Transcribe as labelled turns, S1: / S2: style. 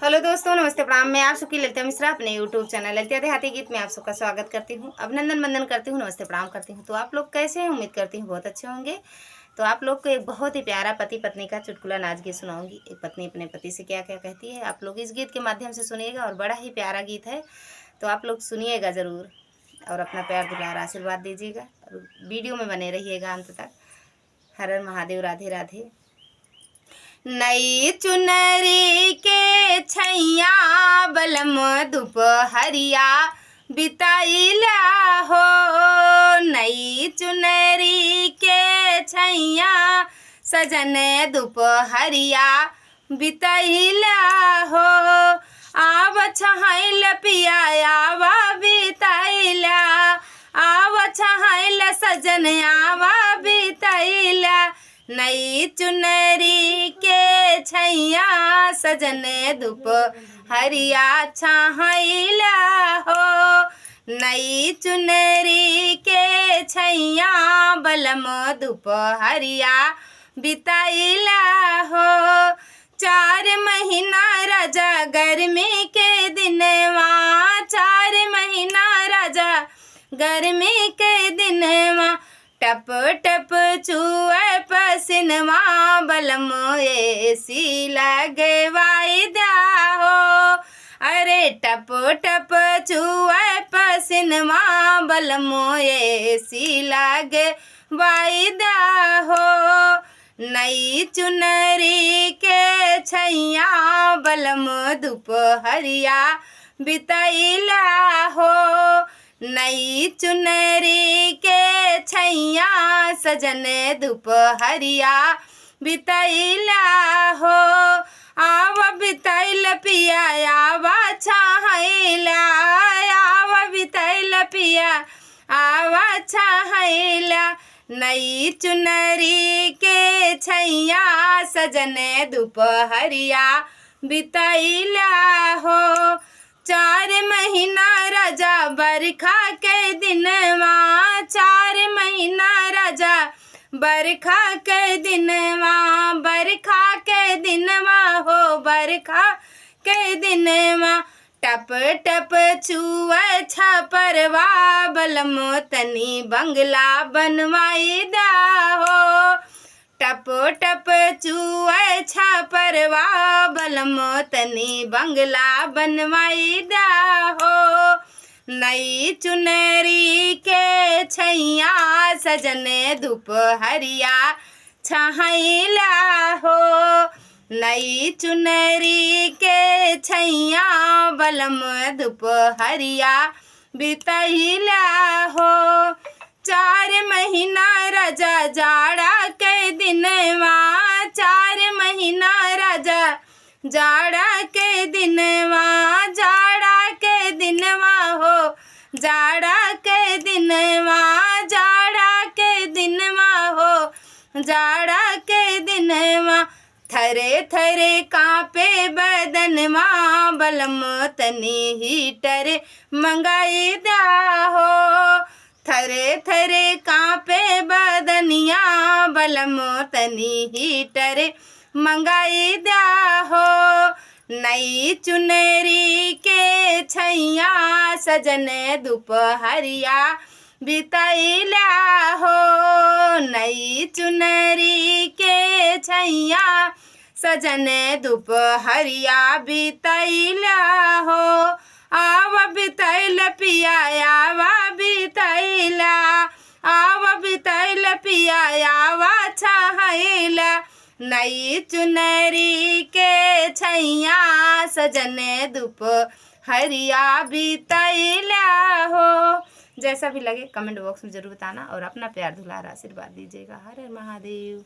S1: Hello दोस्तों, नमस्ते प्रणाम। मैं आप सबकी ललिता मिश्रा अपने यूट्यूब चैनल ललिता देहाती गीत में आप सबका स्वागत करती हूँ, अभिनंदन वंदन करती हूँ, नमस्ते प्रणाम करती हूँ। तो आप लोग कैसे हैं? उम्मीद करती हूँ बहुत अच्छे होंगे। तो आप लोग को एक बहुत ही प्यारा पति पत्नी का चुटकुला नाच गीत सुनाऊंगी। एक पत्नी अपने पति से क्या क्या कहती है, आप लोग इस गीत के माध्यम से सुनिएगा और बड़ा ही प्यारा गीत है, तो आप लोग सुनिएगा ज़रूर और अपना प्यार दुलार आशीर्वाद दीजिएगा और वीडियो में बने रहिएगा अंत तक। हर हर महादेव, राधे राधे। नई चुनरी के छैया बलम दुपहरिया बिताइला हो। नई चुनरी के छैया सजन दुपहरिया बिताइला हो। आव छहाइल पिया आवा बिताइला, आव छहाइल सजन आवा बिताइला। नई चुनरी के छैया सजन दुपहरिया छहाइला हो। नई चुनरी के छैया बलम दुपहरिया बिताइला हो। 4 महीना राजा गर्मी के दिनवा, 4 महीना राजा गर्मी के दिनवा। टप टप चुए पसीनवा बलम एसी लगवाई दा हो। अरे टप टप चुए पसीनवा बलम एसी लगवाई दा हो। नई चुनरी के छैया बलम दुपहरिया बिताइला हो। नई चुनरी के छैया सजन दुपहरिया बिताइला हो। आव बिताइल पिया आवा छहाइला, आवा बिताइल पिया आवा छहाइला। नई चुनरी के छैया सजन दुपहरिया बिताइला हो। 4 महीना राजा बरखा के दिनवा, 4 महीना राजा बरखा के दिनवा। बरखा के दिनवा हो, बरखा के दिनवा। टप टप छुए छपरवा बलम तनी बंगला बनवाई दा हो। टप टप चुए छपरवा बलम तनी बंगला बनवाई दा हो। नई चुनरी के छैया सजन दुपहरिया छहाइला हो। नई चुनरी के छैया बलम दुपहरिया बिताइला हो। 4 महीना राजा जाड़ा के दिनवा, 4 महीना राजा जाड़ा के दिनवा। जाड़ा के दिनवा हो, जाड़ा के दिनवा, जाड़ा के दिनवा हो, जाड़ा के दिनवा। थरे थरे कांपे बदनवा बलम तनी हीटर मंगाई दा हो। थरे थरे कांपे बदनिया बलम तनी हीटर मंगाई दा हो। नई चुनरी के छैया सजन दुपहरिया बिताइला हो। नई चुनरी के छैया सजन दुपहरिया बिताइला हो। आवा बिताइल पिया आवा बिताइला, आवा बिताइल पिया आवा छहाइला। नई चुनरी के छैया सजन दुपहरिया बिताइला हो। जैसा भी लगे कमेंट बॉक्स में ज़रूर बताना और अपना प्यार दुलार आशीर्वाद दीजिएगा। हर हर महादेव।